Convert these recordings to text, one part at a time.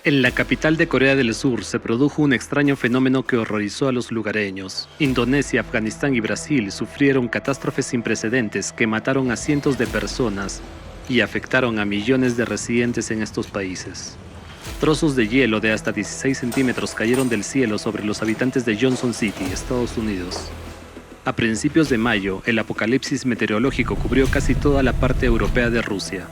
En la capital de Corea del Sur se produjo un extraño fenómeno que horrorizó a los lugareños. Indonesia, Afganistán y Brasil sufrieron catástrofes sin precedentes que mataron a cientos de personas y afectaron a millones de residentes en estos países. Trozos de hielo de hasta 16 centímetros cayeron del cielo sobre los habitantes de Johnson City, Estados Unidos. A principios de mayo, el apocalipsis meteorológico cubrió casi toda la parte europea de Rusia.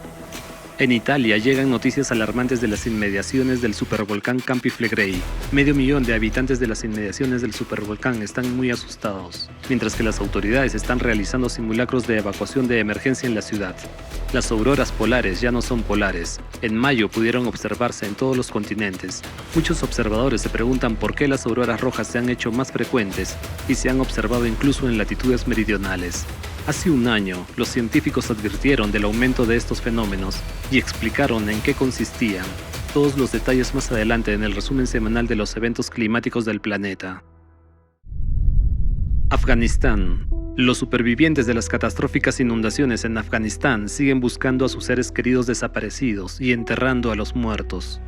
En Italia llegan noticias alarmantes de las inmediaciones del supervolcán Campi Flegrei. 500.000 de habitantes de las inmediaciones del supervolcán están muy asustados, mientras que las autoridades están realizando simulacros de evacuación de emergencia en la ciudad. Las auroras polares ya no son polares. En mayo pudieron observarse en todos los continentes. Muchos observadores se preguntan por qué las auroras rojas se han hecho más frecuentes y se han observado incluso en latitudes meridionales. Hace un año, los científicos advirtieron del aumento de estos fenómenos y explicaron en qué consistían. Todos los detalles más adelante en el resumen semanal de los eventos climáticos del planeta. Afganistán. Los supervivientes de las catastróficas inundaciones en Afganistán siguen buscando a sus seres queridos desaparecidos y enterrando a los muertos.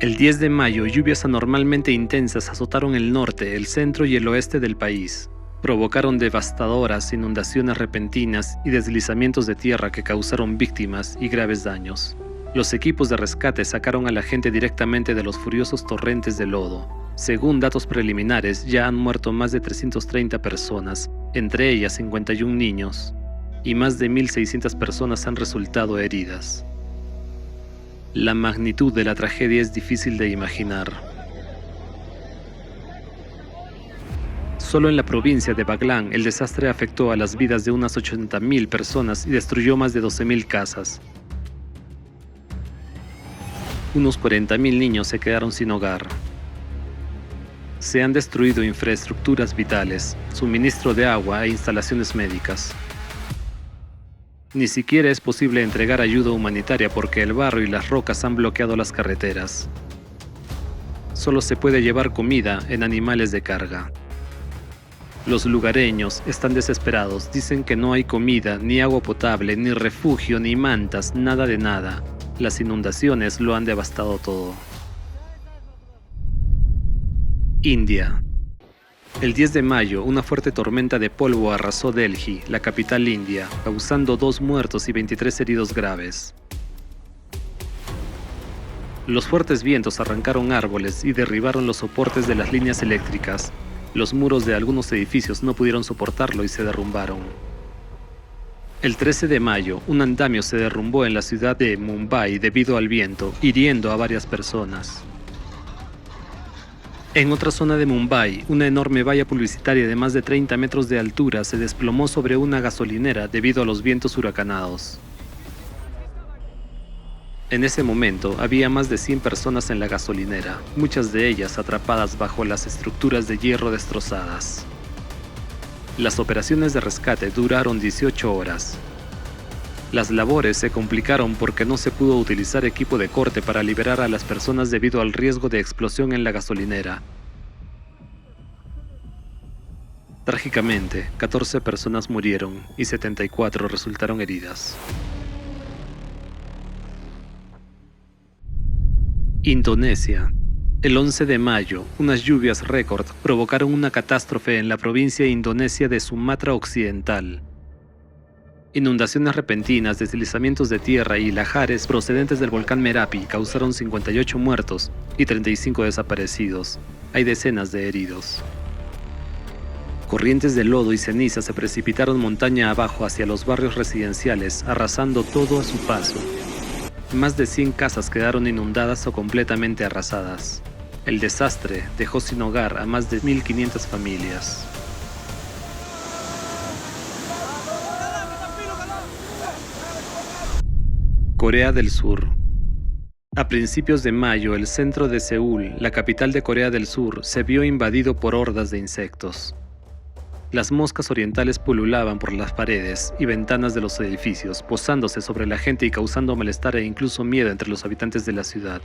El 10 de mayo, lluvias anormalmente intensas azotaron el norte, el centro y el oeste del país. Provocaron devastadoras inundaciones repentinas y deslizamientos de tierra que causaron víctimas y graves daños. Los equipos de rescate sacaron a la gente directamente de los furiosos torrentes de lodo. Según datos preliminares, ya han muerto más de 330 personas, entre ellas 51 niños, y más de 1.600 personas han resultado heridas. La magnitud de la tragedia es difícil de imaginar. Solo en la provincia de Baghlan, el desastre afectó a las vidas de unas 80.000 personas y destruyó más de 12.000 casas. Unos 40.000 niños se quedaron sin hogar. Se han destruido infraestructuras vitales, suministro de agua e instalaciones médicas. Ni siquiera es posible entregar ayuda humanitaria porque el barro y las rocas han bloqueado las carreteras. Solo se puede llevar comida en animales de carga. Los lugareños están desesperados, dicen que no hay comida, ni agua potable, ni refugio, ni mantas, nada de nada. Las inundaciones lo han devastado todo. India. El 10 de mayo, una fuerte tormenta de polvo arrasó Delhi, la capital india, causando 2 muertos y 23 heridos graves. Los fuertes vientos arrancaron árboles y derribaron los soportes de las líneas eléctricas. Los muros de algunos edificios no pudieron soportarlo y se derrumbaron. El 13 de mayo, un andamio se derrumbó en la ciudad de Mumbai debido al viento, hiriendo a varias personas. En otra zona de Mumbai, una enorme valla publicitaria de más de 30 metros de altura se desplomó sobre una gasolinera debido a los vientos huracanados. En ese momento, había más de 100 personas en la gasolinera, muchas de ellas atrapadas bajo las estructuras de hierro destrozadas. Las operaciones de rescate duraron 18 horas. Las labores se complicaron porque no se pudo utilizar equipo de corte para liberar a las personas debido al riesgo de explosión en la gasolinera. Trágicamente, 14 personas murieron y 74 resultaron heridas. Indonesia. El 11 de mayo, unas lluvias récord provocaron una catástrofe en la provincia indonesia de Sumatra Occidental. Inundaciones repentinas, deslizamientos de tierra y lahares procedentes del volcán Merapi causaron 58 muertos y 35 desaparecidos. Hay decenas de heridos. Corrientes de lodo y ceniza se precipitaron montaña abajo hacia los barrios residenciales, arrasando todo a su paso. Más de 100 casas quedaron inundadas o completamente arrasadas. El desastre dejó sin hogar a más de 1.500 familias. Corea del Sur. A principios de mayo, el centro de Seúl, la capital de Corea del Sur, se vio invadido por hordas de insectos. Las moscas orientales pululaban por las paredes y ventanas de los edificios, posándose sobre la gente y causando malestar e incluso miedo entre los habitantes de la ciudad.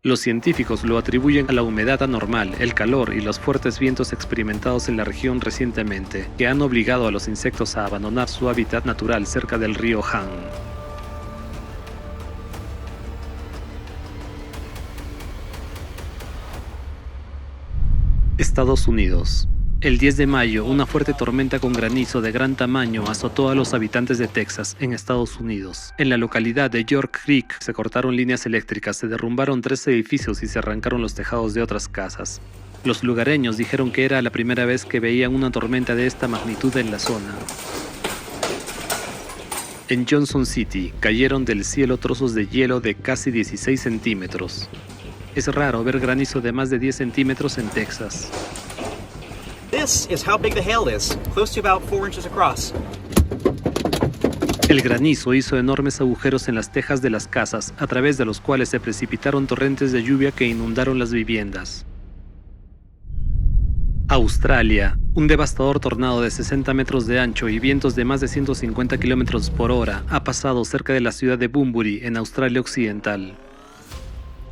Los científicos lo atribuyen a la humedad anormal, el calor y los fuertes vientos experimentados en la región recientemente, que han obligado a los insectos a abandonar su hábitat natural cerca del río Han. Estados Unidos. El 10 de mayo, una fuerte tormenta con granizo de gran tamaño azotó a los habitantes de Texas, en Estados Unidos. En la localidad de York Creek se cortaron líneas eléctricas, se derrumbaron 3 edificios y se arrancaron los tejados de otras casas. Los lugareños dijeron que era la primera vez que veían una tormenta de esta magnitud en la zona. En Johnson City, cayeron del cielo trozos de hielo de casi 16 centímetros. Es raro ver granizo de más de 10 centímetros en Texas. This is how big the hail is, close to about 4 inches across. El granizo hizo enormes agujeros en las tejas de las casas, a través de los cuales se precipitaron torrentes de lluvia que inundaron las viviendas. Australia, un devastador tornado de 60 metros de ancho y vientos de más de 150 kilómetros por hora ha pasado cerca de la ciudad de Bunbury, en Australia Occidental.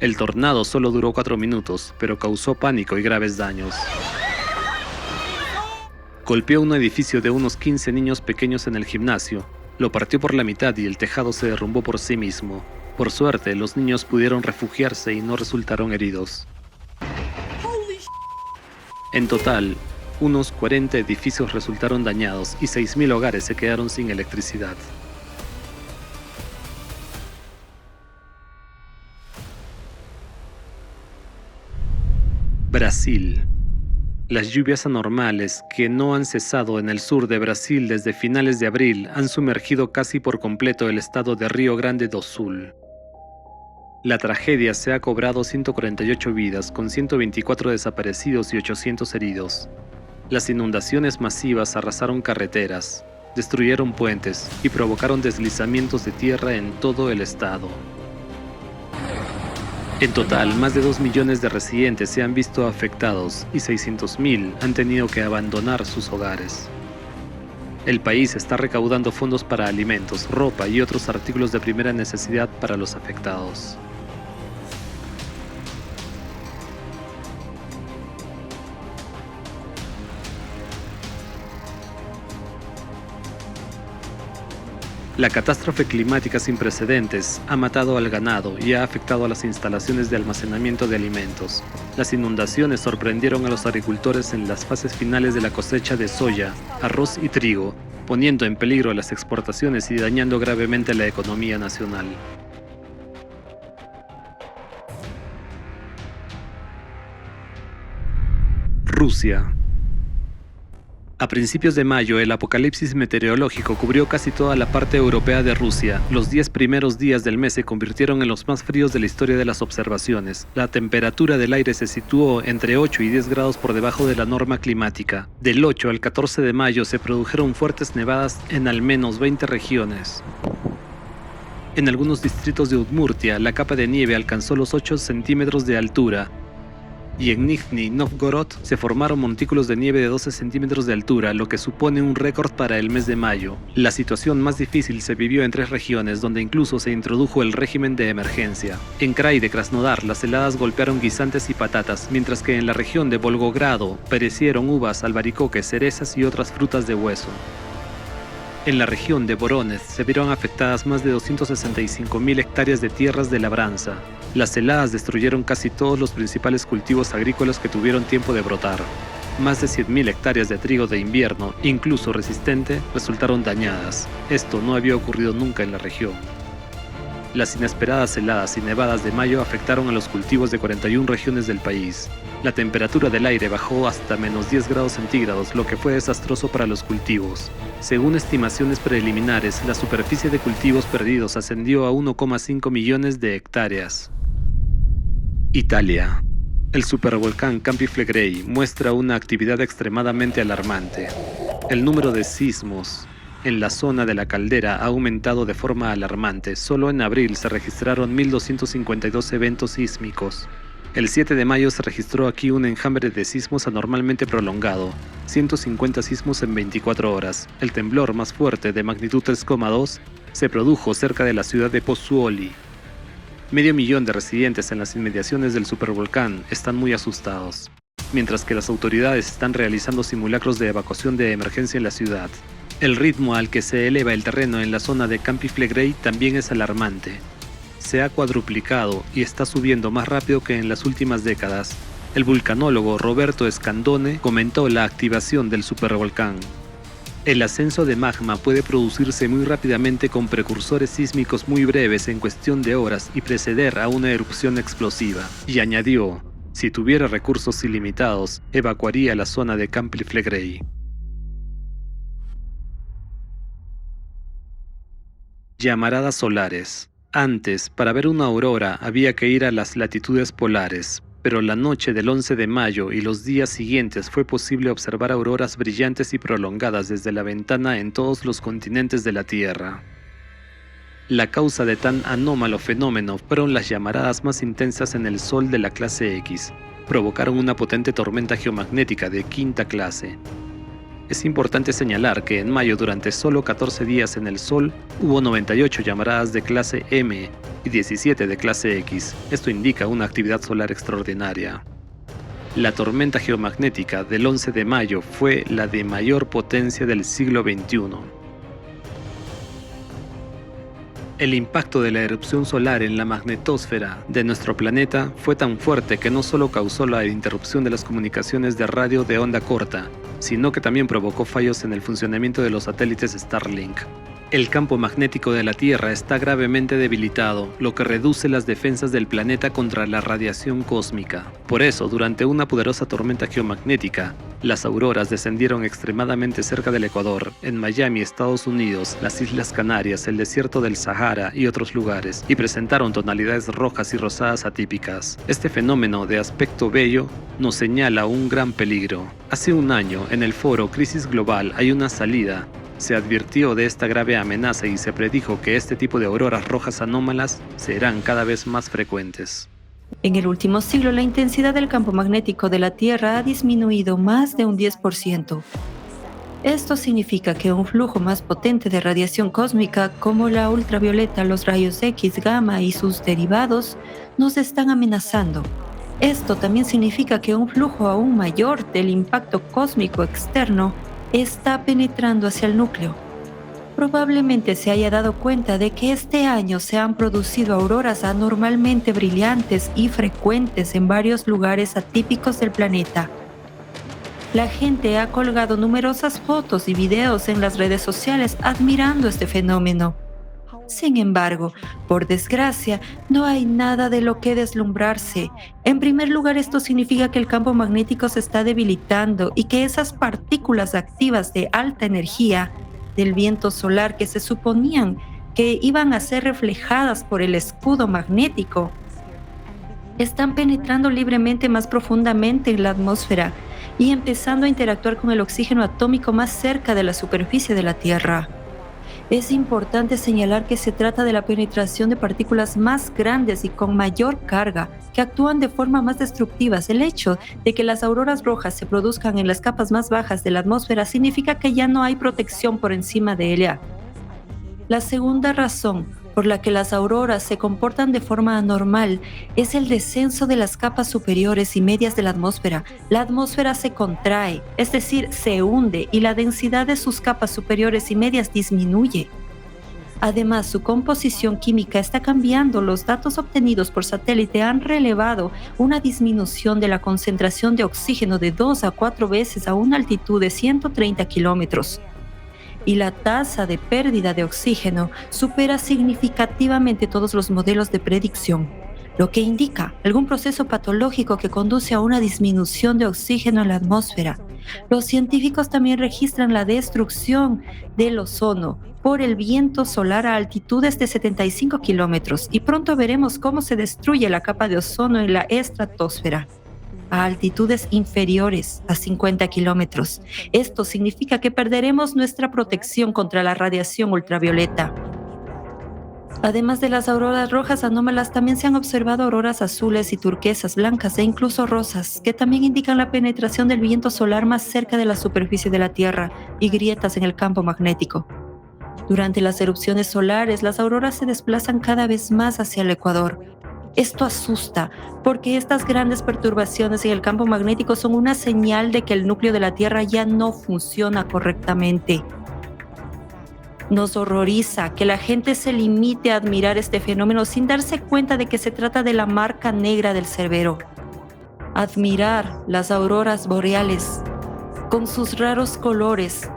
El tornado solo duró 4 minutos, pero causó pánico y graves daños. Golpeó un edificio de unos 15 niños pequeños en el gimnasio, lo partió por la mitad y el tejado se derrumbó por sí mismo. Por suerte, los niños pudieron refugiarse y no resultaron heridos. En total, unos 40 edificios resultaron dañados y 6.000 hogares se quedaron sin electricidad. Brasil. Las lluvias anormales, que no han cesado en el sur de Brasil desde finales de abril, han sumergido casi por completo el estado de Río Grande do Sul. La tragedia se ha cobrado 148 vidas, con 124 desaparecidos y 800 heridos. Las inundaciones masivas arrasaron carreteras, destruyeron puentes y provocaron deslizamientos de tierra en todo el estado. En total, más de 2 millones de residentes se han visto afectados y 600.000 han tenido que abandonar sus hogares. El país está recaudando fondos para alimentos, ropa y otros artículos de primera necesidad para los afectados. La catástrofe climática sin precedentes ha matado al ganado y ha afectado a las instalaciones de almacenamiento de alimentos. Las inundaciones sorprendieron a los agricultores en las fases finales de la cosecha de soya, arroz y trigo, poniendo en peligro las exportaciones y dañando gravemente la economía nacional. Rusia. A principios de mayo, el apocalipsis meteorológico cubrió casi toda la parte europea de Rusia. Los 10 primeros días del mes se convirtieron en los más fríos de la historia de las observaciones. La temperatura del aire se situó entre 8 y 10 grados por debajo de la norma climática. Del 8 al 14 de mayo se produjeron fuertes nevadas en al menos 20 regiones. En algunos distritos de Udmurtia, la capa de nieve alcanzó los 8 centímetros de altura. Y en Nizhny Novgorod se formaron montículos de nieve de 12 centímetros de altura, lo que supone un récord para el mes de mayo. La situación más difícil se vivió en 3 regiones, donde incluso se introdujo el régimen de emergencia. En Krai de Krasnodar, las heladas golpearon guisantes y patatas, mientras que en la región de Volgogrado perecieron uvas, albaricoques, cerezas y otras frutas de hueso. En la región de Voronezh se vieron afectadas más de 265.000 hectáreas de tierras de labranza. Las heladas destruyeron casi todos los principales cultivos agrícolas que tuvieron tiempo de brotar. Más de 100.000 hectáreas de trigo de invierno, incluso resistente, resultaron dañadas. Esto no había ocurrido nunca en la región. Las inesperadas heladas y nevadas de mayo afectaron a los cultivos de 41 regiones del país. La temperatura del aire bajó hasta menos 10 grados centígrados, lo que fue desastroso para los cultivos. Según estimaciones preliminares, la superficie de cultivos perdidos ascendió a 1,5 millones de hectáreas. Italia. El supervolcán Campi Flegrei muestra una actividad extremadamente alarmante. El número de sismos en la zona de la caldera ha aumentado de forma alarmante. Solo en abril se registraron 1.252 eventos sísmicos. El 7 de mayo se registró aquí un enjambre de sismos anormalmente prolongado, 150 sismos en 24 horas. El temblor más fuerte, de magnitud 3,2, se produjo cerca de la ciudad de Pozzuoli. 500.000 de residentes en las inmediaciones del supervolcán están muy asustados, mientras que las autoridades están realizando simulacros de evacuación de emergencia en la ciudad. El ritmo al que se eleva el terreno en la zona de Campi Flegrei también es alarmante. Se ha cuadruplicado y está subiendo más rápido que en las últimas décadas. El vulcanólogo Roberto Scandone comentó la activación del supervolcán. El ascenso de magma puede producirse muy rápidamente con precursores sísmicos muy breves en cuestión de horas y preceder a una erupción explosiva. Y añadió, si tuviera recursos ilimitados, evacuaría la zona de Camp Flegrei. Llamaradas solares. Antes, para ver una aurora había que ir a las latitudes polares, pero la noche del 11 de mayo y los días siguientes fue posible observar auroras brillantes y prolongadas desde la ventana en todos los continentes de la Tierra. La causa de tan anómalo fenómeno fueron las llamaradas más intensas en el Sol de la clase X. Provocaron una potente tormenta geomagnética de quinta clase. Es importante señalar que en mayo, durante solo 14 días en el Sol, hubo 98 llamaradas de clase M y 17 de clase X. Esto indica una actividad solar extraordinaria. La tormenta geomagnética del 11 de mayo fue la de mayor potencia del siglo XXI. El impacto de la erupción solar en la magnetosfera de nuestro planeta fue tan fuerte que no solo causó la interrupción de las comunicaciones de radio de onda corta, sino que también provocó fallos en el funcionamiento de los satélites Starlink. El campo magnético de la Tierra está gravemente debilitado, lo que reduce las defensas del planeta contra la radiación cósmica. Por eso, durante una poderosa tormenta geomagnética, las auroras descendieron extremadamente cerca del Ecuador, en Miami, Estados Unidos, las Islas Canarias, el desierto del Sahara y otros lugares, y presentaron tonalidades rojas y rosadas atípicas. Este fenómeno de aspecto bello nos señala un gran peligro. Hace un año, en el foro Crisis Global hay una salida. Se advirtió de esta grave amenaza y se predijo que este tipo de auroras rojas anómalas serán cada vez más frecuentes. En el último siglo, la intensidad del campo magnético de la Tierra ha disminuido más de un 10%. Esto significa que un flujo más potente de radiación cósmica, como la ultravioleta, los rayos X, gamma y sus derivados, nos están amenazando. Esto también significa que un flujo aún mayor del impacto cósmico externo está penetrando hacia el núcleo. Probablemente se haya dado cuenta de que este año se han producido auroras anormalmente brillantes y frecuentes en varios lugares atípicos del planeta. La gente ha colgado numerosas fotos y videos en las redes sociales admirando este fenómeno. Sin embargo, por desgracia, no hay nada de lo que deslumbrarse. En primer lugar, esto significa que el campo magnético se está debilitando y que esas partículas activas de alta energía del viento solar que se suponían que iban a ser reflejadas por el escudo magnético, están penetrando libremente más profundamente en la atmósfera y empezando a interactuar con el oxígeno atómico más cerca de la superficie de la Tierra. Es importante señalar que se trata de la penetración de partículas más grandes y con mayor carga, que actúan de forma más destructiva. El hecho de que las auroras rojas se produzcan en las capas más bajas de la atmósfera significa que ya no hay protección por encima de ella. La segunda razón por la que las auroras se comportan de forma anormal es el descenso de las capas superiores y medias de la atmósfera. La atmósfera se contrae, es decir, se hunde, y la densidad de sus capas superiores y medias disminuye. Además, su composición química está cambiando. Los datos obtenidos por satélite han relevado una disminución de la concentración de oxígeno de 2 a 4 veces a una altitud de 130 kilómetros. Y la tasa de pérdida de oxígeno supera significativamente todos los modelos de predicción, lo que indica algún proceso patológico que conduce a una disminución de oxígeno en la atmósfera. Los científicos también registran la destrucción del ozono por el viento solar a altitudes de 75 kilómetros y pronto veremos cómo se destruye la capa de ozono en la estratosfera a altitudes inferiores a 50 kilómetros. Esto significa que perderemos nuestra protección contra la radiación ultravioleta. Además de las auroras rojas anómalas, también se han observado auroras azules y turquesas, blancas e incluso rosas, que también indican la penetración del viento solar más cerca de la superficie de la Tierra y grietas en el campo magnético. Durante las erupciones solares, las auroras se desplazan cada vez más hacia el ecuador. Esto asusta, porque estas grandes perturbaciones en el campo magnético son una señal de que el núcleo de la Tierra ya no funciona correctamente. Nos horroriza que la gente se limite a admirar este fenómeno sin darse cuenta de que se trata de la marca negra del Cerbero. Admirar las auroras boreales con sus raros colores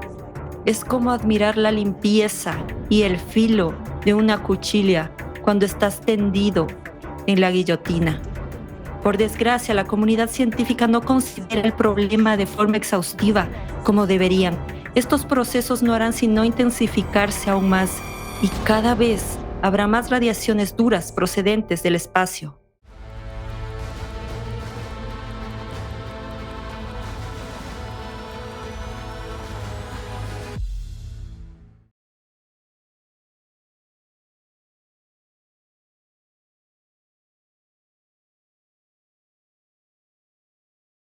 es como admirar la limpieza y el filo de una cuchilla cuando estás tendido en la guillotina. Por desgracia, la comunidad científica no considera el problema de forma exhaustiva como deberían. Estos procesos no harán sino intensificarse aún más y cada vez habrá más radiaciones duras procedentes del espacio.